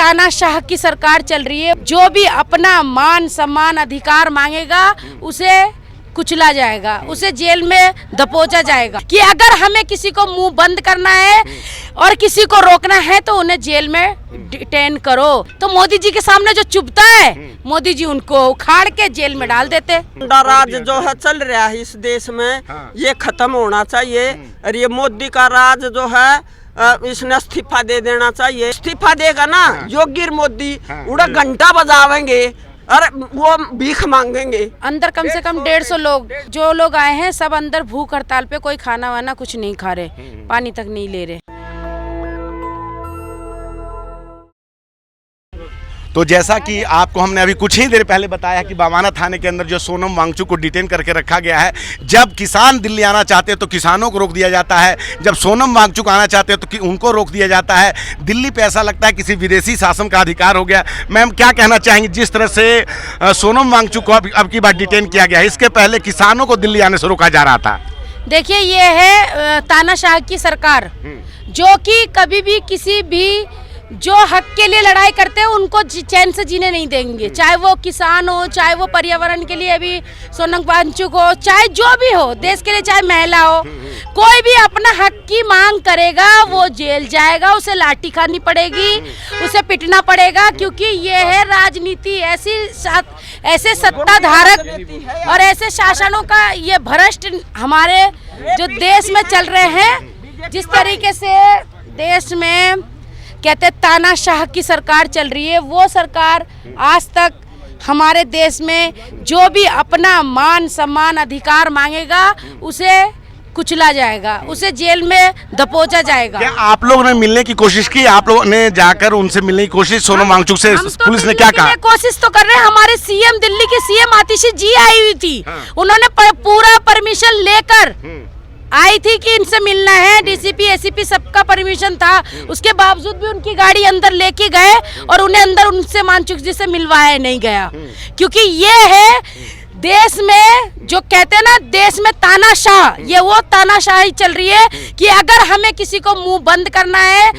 तानाशाह की सरकार चल रही है। जो भी अपना मान सम्मान अधिकार मांगेगा उसे कुचला जाएगा, उसे जेल में दबोचा जाएगा। कि अगर हमें किसी को मुंह बंद करना है और किसी को रोकना है तो उन्हें जेल में डिटेन करो। तो मोदी जी के सामने जो चुभता है, मोदी जी उनको उखाड़ के जेल में डाल देते। राज जो है चल रहा है इस देश में, ये खत्म होना चाहिए। और ये मोदी का राज जो है इसने इस्तीफा दे देना चाहिए। इस्तीफा देगा ना योगी मोदी, उड़ा घंटा बजावेंगे और वो भीख मांगेंगे। अंदर कम से कम 150 लोग, जो लोग आए हैं सब अंदर भूख हड़ताल पे, कोई खाना वाना कुछ नहीं खा रहे, पानी तक नहीं ले रहे। तो जैसा कि आपको हमने अभी कुछ ही देर पहले बताया कि बावाना थाने के अंदर जो सोनम वांगचुक को डिटेन करके रखा गया है। जब किसान दिल्ली आना चाहते हैं तो किसानों को रोक दिया जाता है, जब सोनम वांगचुक आना चाहते हैं तो उनको रोक दिया जाता है। दिल्ली पे ऐसा लगता है किसी विदेशी शासन का अधिकार हो गया। मैम क्या कहना चाहेंगी, जिस तरह से सोनम वांगचुक को अब की बार डिटेन किया गया है, इसके पहले किसानों को दिल्ली आने से रोका जा रहा था। देखिए, ये है तानाशाह की सरकार, जो कि कभी भी किसी भी जो हक के लिए लड़ाई करते हैं उनको चैन से जीने नहीं देंगे। चाहे वो किसान हो, चाहे वो पर्यावरण के लिए अभी सोनम वांगचुक हो, चाहे जो भी हो देश के लिए, चाहे महिला हो, कोई भी अपना हक की मांग करेगा वो जेल जाएगा, उसे लाठी खानी पड़ेगी, उसे पिटना पड़ेगा। क्योंकि ये है राजनीति, ऐसे सत्ताधारक और ऐसे शासनों का ये भ्रष्ट हमारे जो देश में चल रहे हैं। जिस तरीके से देश में कहते तानाशाह की सरकार चल रही है, वो सरकार आज तक हमारे देश में जो भी अपना मान सम्मान अधिकार मांगेगा उसे कुचला जाएगा, उसे जेल में दबोचा जाएगा। क्या आप लोगों ने मिलने की कोशिश की? आप लोगों ने जाकर उनसे मिलने की कोशिश सोनम वांगचुक से पुलिस ने क्या कहा? कोशिश तो कर रहे हैं। हमारे सीएम, दिल्ली के सीएम आतिशी जी आई हुई थी, उन्होंने पूरा परमिशन लेकर आई थी कि इनसे मिलना है। डीसीपी, एसीपी सबका परमिशन था, उसके बावजूद भी उनकी गाड़ी अंदर लेके गए और उन्हें अंदर उनसे वांगचुक जी से मिलवाया नहीं गया। क्योंकि ये है देश में जो कहते हैं ना, देश में तानाशाह, ये वो तानाशाही चल रही है कि अगर हमें किसी को मुंह बंद करना है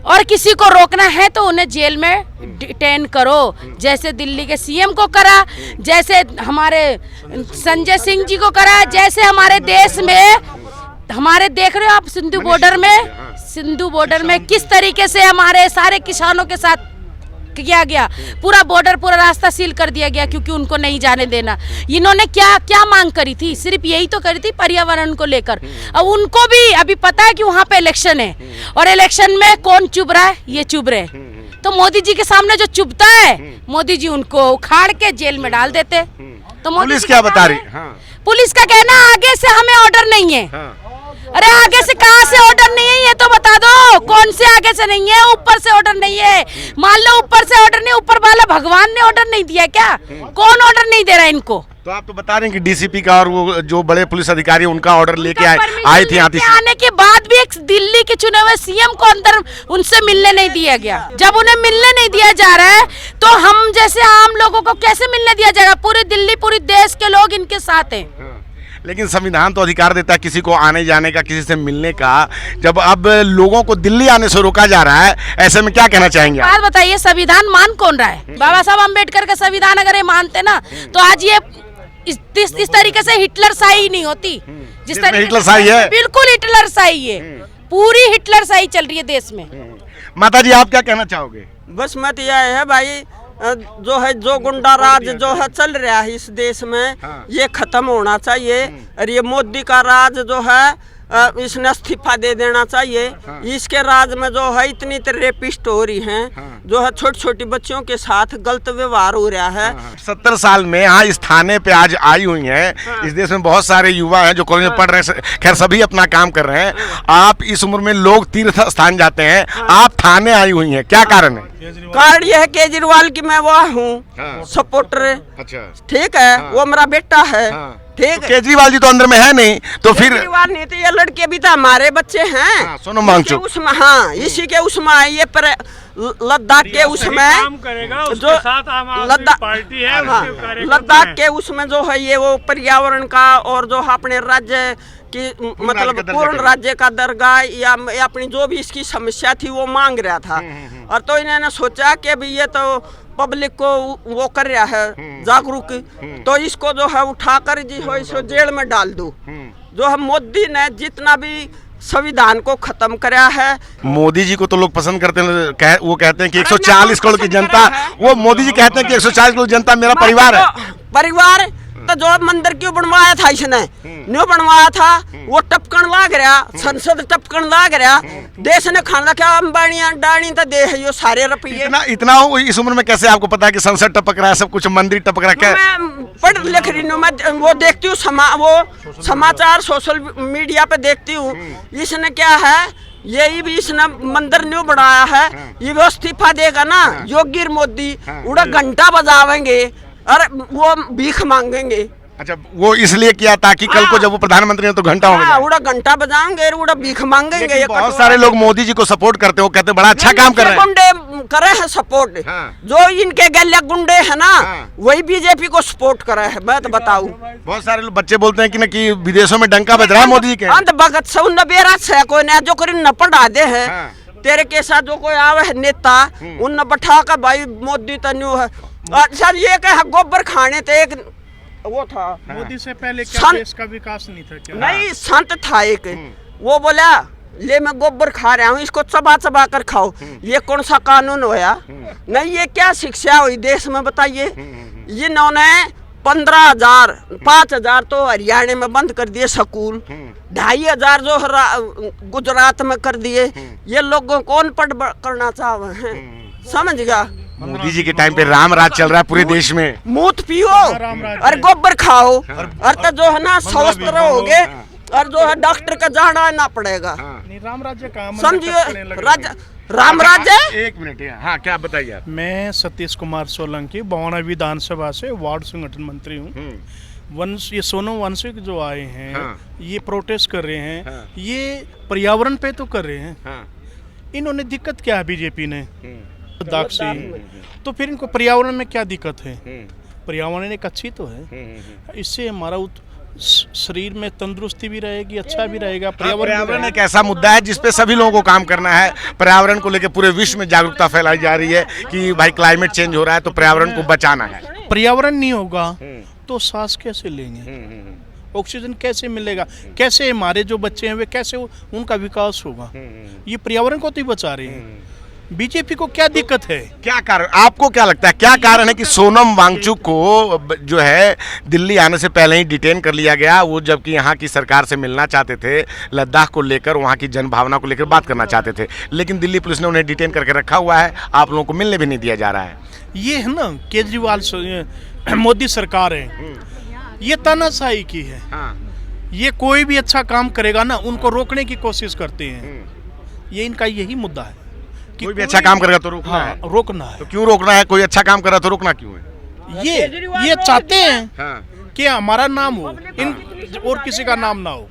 और किसी को रोकना है तो उन्हें जेल में डिटेन करो। जैसे दिल्ली के सीएम को करा, जैसे हमारे संजय सिंह जी को करा, जैसे हमारे देश में हमारे देख रहे हो आप सिंधु बॉर्डर में किस तरीके से हमारे सारे किसानों के साथ किया गया। पूरा बॉर्डर, पूरा रास्ता सील कर दिया गया क्योंकि उनको नहीं जाने देना। इन्होंने क्या क्या मांग करी थी? सिर्फ यही तो करी थी, पर्यावरण को लेकर। अब उनको भी अभी पता है कि वहाँ पे इलेक्शन है और इलेक्शन में कौन चुभ रहा है, ये चुभ रहे। तो मोदी जी के सामने जो चुभता है, मोदी जी उनको उखाड़ के जेल में डाल देते। तो पुलिस क्या बता रही? पुलिस का कहना आगे से हमें ऑर्डर नहीं है। अरे आगे से कहाँ से ऑर्डर नहीं है ये तो बता दो। कौन से आगे से नहीं है? ऊपर से ऑर्डर नहीं है। मान लो ऊपर से ऑर्डर नहीं, ऊपर वाला भगवान ने ऑर्डर नहीं दिया क्या? कौन ऑर्डर नहीं दे रहा है इनको? तो आप तो बता रहे हैं कि डीसीपी का और वो जो बड़े पुलिस अधिकारी उनका ऑर्डर लेके आई थी। आने के बाद भी एक दिल्ली के चुने हुए सीएम को अंदर उनसे मिलने नहीं दिया गया। जब उन्हें मिलने नहीं दिया जा रहा है तो हम जैसे आम लोगों को कैसे मिलने दिया जाएगा? पूरी दिल्ली, पूरी देश के लोग इनके साथ हैं। लेकिन संविधान तो अधिकार देता है किसी को आने जाने का, किसी से मिलने का। जब अब लोगों को दिल्ली आने से रोका जा रहा है, ऐसे में क्या कहना चाहेंगे? बात बताइए, संविधान मान कौन रहा है? बाबा साहब अम्बेडकर का संविधान अगर ये मानते ना तो आज ये इस तरीके से हिटलरशाही नहीं होती। जिस तरीके हिटलरशाही है, बिल्कुल हिटलरशाही है, पूरी हिटलरशाही चल रही है देश में। माता जी आप क्या कहना चाहोगे? बस मत यह है भाई, जो है जो गुंडा राज जो है चल रहा है इस देश में, ये खत्म होना चाहिए। और ये मोदी का राज जो है इसने इस्तीफा दे देना चाहिए। इसके राज में जो है इतनी रेपिस्ट हो रही हैं, जो है छोटी छोटी बच्चियों के साथ गलत व्यवहार हो रहा है। 70 साल में यहाँ इस थाने पे आज आई हुई हैं। इस देश में बहुत सारे युवा हैं जो कॉलेज में पढ़ रहे हैं, खैर सभी अपना काम कर रहे हैं। आप इस उम्र में लोग तीर्थ स्थान जाते हैं, आप थाने आई हुई हैं, क्या कारण है? कारण यह है केजरीवाल की मैं वह हूँ सपोर्टर। अच्छा, ठीक है, वो मेरा बेटा है। ठीक तो केजरीवाल जी तो अंदर में है नहीं, तो फिर केजरीवाल नहीं तो ये लड़के भी तो हमारे बच्चे हैं। सोनम वांगचुक उसमें, हाँ इसी के उसमें ये पर लद्दाख के उसमें जो लद्दाख के उसमें जो है ये वो पर्यावरण का और जो अपने राज्य की मतलब पूर्ण राज्य का दर्गा या अपनी जो भी इसकी समस्या थी वो मांग रहा था। और तो इन्होंने सोचा कि भी ये तो पब्लिक को वो कर रहा है जागरूक, तो इसको जो है उठाकर जी हो इसको जेल में डाल दो। जो है मोदी ने जितना भी संविधान को खत्म कराया है। मोदी जी को तो लोग पसंद करते हैं, वो कहते हैं कि 140 करोड़ की जनता, वो मोदी जी कहते हैं कि 140 करोड़ जनता मेरा परिवार है। परिवार तो जो मंदिर क्यों बनवाया था इसने, न्यू बनवाया था, वो टपकन लाग रहा, संसद टपकन लाग रहा, देश ने खाना क्या अंबानी डाणी तो दे है यो सारे रुपये। इतना इस उम्र में कैसे आपको पता है कि संसद टपक रहा है, सब कुछ मंदिर टपक रहा है? क्या मैं पढ़ लिख रही हूँ, मैं वो देखती हूँ वो समाचार सोशल मीडिया पे देखती हूँ। इसने क्या है, यही भी इसने मंदिर न्यू बनाया है, ये वो इस्तीफा देगा ना योगी मोदी, उड़ा घंटा बजावेंगे और वो भीख मांगेंगे। अच्छा, वो इसलिए किया ताकि कल को जब वो प्रधानमंत्री हैं तो घंटा होगा, उड़ा घंटा बजाएंगे, उड़ा भीख मांगेंगे। ये बहुत सारे लोग मोदी जी को सपोर्ट करते हैं, वो कहते हैं बड़ा अच्छा काम कर रहे हैं। गुंडे करे हैं सपोर्ट, जो इनके गले गुंडे है ना वही बीजेपी को सपोर्ट करे है। मैं तो बताऊं, बहुत सारे लोग बच्चे बोलते हैं कि ना कि विदेशों में डंका बज रहा है मोदी जी के। अंत भगत से उन बेरा से कोई ना जो कर न पढ़ा दे है, तेरे के साथ जो कोई आवे है नेता उन बैठा कर भाई मोदी तो न्यू है। अच्छा, ये कहे गोबर खाने तो एक वो था मोदी से पहले क्या देश का विकास नहीं था क्या? नहीं, संत था एक, वो बोला ले मैं गोबर खा रहा हूँ, इसको चबा चबा कर खाओ। ये कौन सा कानून होया? नहीं, ये क्या शिक्षा हुई देश में बताइए? इन्होंने 15,000 5,000 तो हरियाणा में बंद कर दिए स्कूल, 2,500 जो गुजरात में कर दिए। ये लोगों को अनपढ़ करना चाह रहे हैं, समझ गया? मोदी जी के टाइम पे राम राज चल रहा है पूरे देश में। मूत पियो और गोबर खाओ और तो जो है ना स्वस्थ रहोगे और जो है डॉक्टर का जाना ना पड़ेगा। राम राज्य का समझिए, राम राज्य। एक मिनट, हाँ क्या बताइए आप? मैं सतीश कुमार सोलंकी बवाना विधानसभा से वार्ड संगठन मंत्री हूँ। ये सोनम वांगचुक जो आए हैं, ये प्रोटेस्ट कर रहे हैं, ये पर्यावरण पे तो कर रहे हैं। इन्होंने दिक्कत क्या है बीजेपी ने दाक्षी, तो फिर इनको पर्यावरण में क्या दिक्कत है? पर्यावरण एक अच्छी तो है, इससे हमारा शरीर में तंदुरुस्ती भी रहेगी, अच्छा भी रहेगा। पर्यावरण एक ऐसा मुद्दा है जिसपे सभी लोगों को काम करना है। पर्यावरण को लेकर पूरे विश्व में जागरूकता फैलाई जा रही है कि भाई क्लाइमेट चेंज हो रहा है तो पर्यावरण को बचाना है। पर्यावरण नहीं होगा तो सांस कैसे लेंगे, ऑक्सीजन कैसे मिलेगा, कैसे हमारे जो बच्चे हैं वे कैसे उनका विकास होगा? ये पर्यावरण को तो ही बचा रहे हैं। बीजेपी को क्या दिक्कत है? क्या कारण, आपको क्या लगता है क्या कारण है कि सोनम वांगचुक को जो है दिल्ली आने से पहले ही डिटेन कर लिया गया? वो जबकि यहाँ की सरकार से मिलना चाहते थे, लद्दाख को लेकर, वहाँ की जनभावना को लेकर बात करना चाहते थे, लेकिन दिल्ली पुलिस ने उन्हें डिटेन करके रखा हुआ है। आप लोगों को मिलने भी नहीं दिया जा रहा है। ये है ना केजरीवाल मोदी सरकार है, ये तानाशाही की है। ये कोई भी अच्छा काम करेगा ना उनको रोकने की कोशिश करते हैं। ये इनका यही मुद्दा है, कोई भी अच्छा काम करेगा तो रोकना है। रोकना है। तो क्यों रोकना है? कोई अच्छा काम कर रहा तो रोकना क्यों है? ये चाहते हैं कि हमारा नाम हो, और किसी का नाम ना हो।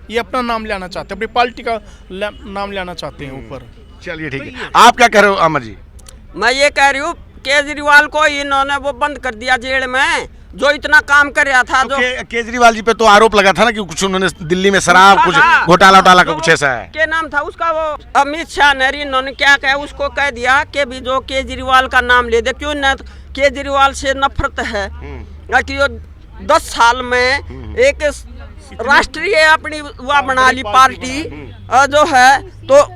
ये अपना नाम लेना चाहते हैं, अपनी पार्टी का नाम लेना चाहते हैं ऊपर। चलिए ठीक है, आप क्या कह रहे हो अमर जी? मैं ये कह रही हूँ केजरीवाल को इन्होंने वो बंद कर दिया जेल में, जो इतना काम कर रहा था। तो केजरीवाल जी पे तो आरोप लगा था ना कि कुछ उन्होंने दिल्ली में शराब कुछ घोटाला का कुछ ऐसा है। क्या नाम था उसका? वो अमित शाह ने इन्होंने क्या कहा, उसको कह दिया कि भी जो केजरीवाल का नाम ले दे। क्यों न केजरीवाल से नफरत है कि 10 साल में एक राष्ट्रीय अपनी वह बना ली पार्टी जो है, तो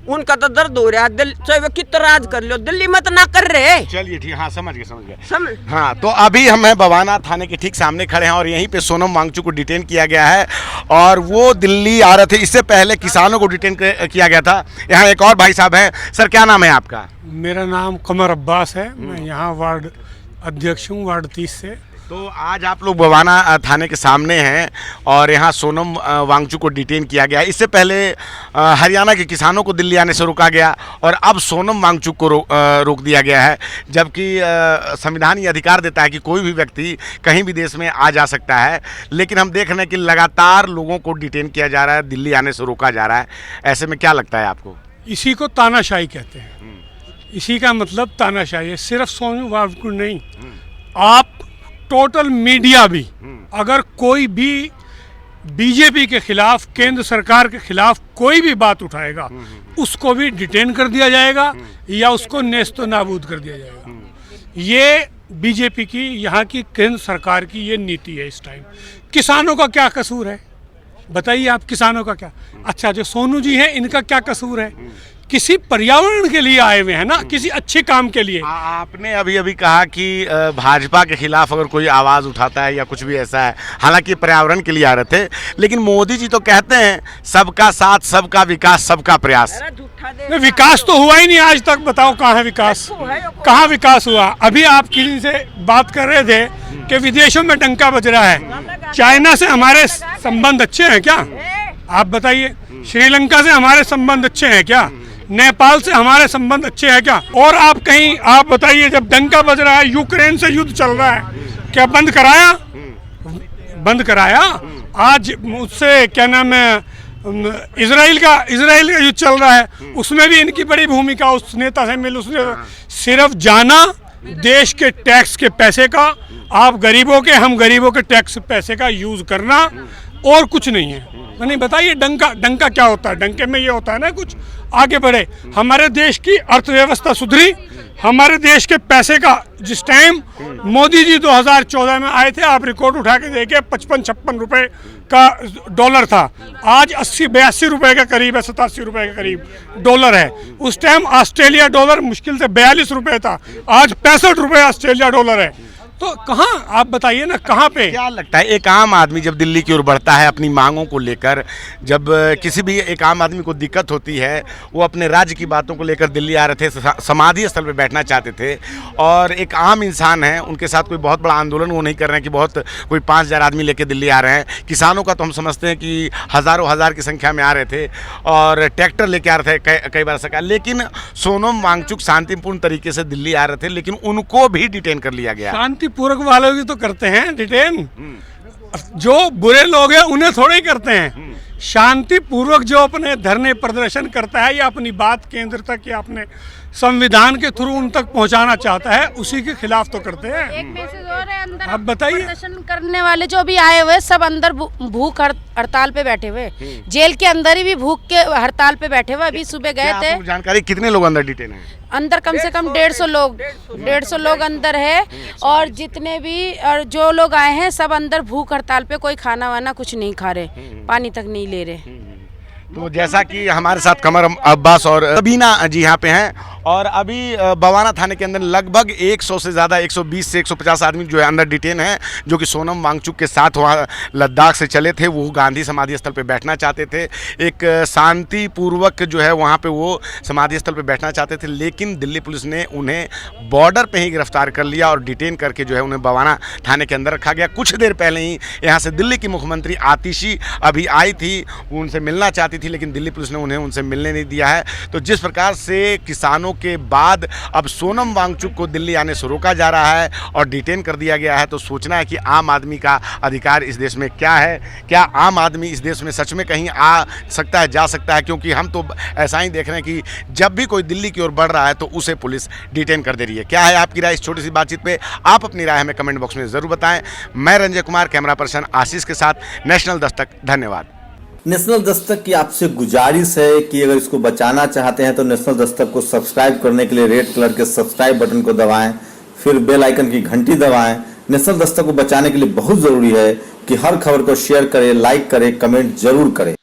उनका तो दर्द हो रहा है। चाहे वो कितना राज कर लो, दिल्ली में तो ना कर रहे। चलिए ठीक, हाँ समझ गए। हाँ, तो अभी हम बवाना थाने के ठीक सामने खड़े हैं और यहीं पे सोनम वांगचुक को डिटेन किया गया है और वो दिल्ली आ रहे थे। इससे पहले किसानों को डिटेन किया गया था। यहाँ एक और भाई साहब हैं। सर क्या नाम है आपका? मेरा नाम कमर अब्बास है, मैं यहाँ वार्ड अध्यक्ष हूँ, वार्ड 30 से। तो आज आप लोग बवाना थाने के सामने हैं और यहाँ सोनम वांगचुक को डिटेन किया गया। इससे पहले हरियाणा के किसानों को दिल्ली आने से रोका गया और अब सोनम वांगचुक को रोक दिया गया है, जबकि संविधान ये अधिकार देता है कि कोई भी व्यक्ति कहीं भी देश में आ जा सकता है। लेकिन हम देख रहे हैं कि लगातार लोगों को डिटेन किया जा रहा है, दिल्ली आने से रोका जा रहा है। ऐसे में क्या लगता है आपको? इसी को तानाशाही कहते हैं। इसी का मतलब तानाशाही है। सिर्फ सोनम वांगचुक नहीं, आप टोटल मीडिया भी, अगर कोई भी बीजेपी के खिलाफ, केंद्र सरकार के खिलाफ कोई भी बात उठाएगा उसको भी डिटेन कर दिया जाएगा या उसको नेस्तो नाबूद कर दिया जाएगा। ये बीजेपी की, यहाँ की केंद्र सरकार की ये नीति है इस टाइम। किसानों का क्या कसूर है बताइए आप, किसानों का क्या? अच्छा, जो सोनू जी हैं इनका क्या कसूर है? किसी पर्यावरण के लिए आए हुए हैं ना, किसी अच्छे काम के लिए। आपने अभी अभी कहा कि भाजपा के खिलाफ अगर कोई आवाज़ उठाता है या कुछ भी ऐसा है, हालांकि पर्यावरण के लिए आ रहे थे, लेकिन मोदी जी तो कहते हैं सबका साथ, सबका विकास, सबका प्रयास। विकास तो हुआ ही नहीं आज तक। बताओ कहाँ है विकास? कहाँ विकास हुआ? अभी आप किसी से बात कर रहे थे कि विदेशों में डंका बज रहा है। चाइना से हमारे संबंध अच्छे हैं क्या? आप बताइए। श्रीलंका से हमारे संबंध अच्छे हैं क्या? नेपाल से हमारे संबंध अच्छे हैं क्या? और आप कहीं, आप बताइए, जब डंका बज रहा है, यूक्रेन से युद्ध चल रहा है, क्या बंद कराया? बंद कराया? आज उससे क्या नाम है, इजराइल का युद्ध चल रहा है, उसमें भी इनकी बड़ी भूमिका। उस नेता से मिल, उसने सिर्फ जाना देश के टैक्स के पैसे का, आप गरीबों के, हम गरीबों के टैक्स पैसे का यूज करना, और कुछ नहीं है। नहीं, बताइए डंका क्या होता है? डंके में ये होता है ना कुछ आगे बढ़े, हमारे देश की अर्थव्यवस्था सुधरी, हमारे देश के पैसे का। जिस टाइम मोदी जी 2014 में आए थे, आप रिकॉर्ड उठा के देखिए, 55-56 रुपए का डॉलर था, आज 80-82 रुपए के करीब है, 87 रुपए के करीब डॉलर है। उस टाइम ऑस्ट्रेलिया डॉलर मुश्किल से 42 रुपए था, आज 65 रुपए ऑस्ट्रेलिया डॉलर है। तो कहाँ, आप बताइए ना, कहाँ पे? क्या लगता है एक आम आदमी जब दिल्ली की ओर बढ़ता है अपनी मांगों को लेकर, जब किसी भी एक आम आदमी को दिक्कत होती है, वो अपने राज्य की बातों को लेकर दिल्ली आ रहे थे, समाधि स्थल पे बैठना चाहते थे, और एक आम इंसान है, उनके साथ कोई बहुत बड़ा आंदोलन वो नहीं कर रहे हैं कि बहुत कोई 5000 आदमी लेकर दिल्ली आ रहे हैं। किसानों का तो हम समझते हैं कि हज़ारों हज़ार की संख्या में आ रहे थे और ट्रैक्टर लेके आ रहे थे कई बार सरकार, लेकिन सोनम वांगचुक शांतिपूर्ण तरीके से दिल्ली आ रहे थे, लेकिन उनको भी डिटेन कर लिया गया। पूर्वक वालों की तो करते हैं डिटेन, जो बुरे लोग हैं उन्हें थोड़े ही करते हैं। शांति पूर्वक जो अपने धरने प्रदर्शन करता है या अपनी बात केंद्र तक या अपने संविधान के थ्रू उन तक पहुंचाना चाहता है, उसी के खिलाफ तो करते हैं। एक मैसेज और है, अंदर आप बताइए। प्रदर्शन करने वाले जो भी आए हुए सब अंदर भूख हड़ताल पे बैठे हुए, जेल के अंदर ही भी भूख के हड़ताल पे बैठे हुए। अभी सुबह गए थे, जानकारी कितने लोग अंदर डिटेन हैं? अंदर कम से कम 150 लोग अंदर है, और जितने भी और जो लोग आए हैं सब अंदर भूख हड़ताल पे, कोई खाना वाना कुछ नहीं खा रहे, पानी तक नहीं ले रहे। तो जैसा कि हमारे साथ कमर अब्बास और सबीना जी यहाँ पे हैं, और अभी बवाना थाने के अंदर लगभग 100 से ज़्यादा, 120 से 150 आदमी जो है अंदर डिटेन हैं, जो कि सोनम वांगचुक के साथ वहाँ लद्दाख से चले थे। वो गांधी समाधि स्थल पे बैठना चाहते थे, एक शांतिपूर्वक जो है वहाँ पे वो समाधि स्थल पे बैठना चाहते थे, लेकिन दिल्ली पुलिस ने उन्हें बॉर्डर पे ही गिरफ्तार कर लिया और डिटेन करके जो है उन्हें बवाना थाने के अंदर रखा गया। कुछ देर पहले ही यहाँ से दिल्ली की मुख्यमंत्री आतिशी अभी आई थी, वो उनसे मिलना चाहती थी, लेकिन दिल्ली पुलिस ने उन्हें उनसे मिलने नहीं दिया है। तो जिस प्रकार से किसानों के बाद अब सोनम वांगचुक को दिल्ली आने से रोका जा रहा है और डिटेन कर दिया गया है, तो सोचना है कि आम आदमी का अधिकार इस देश में क्या है। क्या आम आदमी इस देश में सच में कहीं आ सकता है, जा सकता है? क्योंकि हम तो ऐसा ही देख रहे हैं कि जब भी कोई दिल्ली की ओर बढ़ रहा है तो उसे पुलिस डिटेन कर दे रही है। क्या है आपकी राय इस छोटी सी बातचीत पे? आप अपनी राय हमें कमेंट बॉक्स में ज़रूर बताएं। मैं रंजय कुमार, कैमरा पर्सन आशीष के साथ, नेशनल दस्तक। धन्यवाद। नेशनल दस्तक की आपसे गुजारिश है कि अगर इसको बचाना चाहते हैं तो नेशनल दस्तक को सब्सक्राइब करने के लिए रेड कलर के सब्सक्राइब बटन को दबाएं, फिर बेल आइकन की घंटी दबाएं। नेशनल दस्तक को बचाने के लिए बहुत जरूरी है कि हर खबर को शेयर करें, लाइक करें, कमेंट जरूर करें।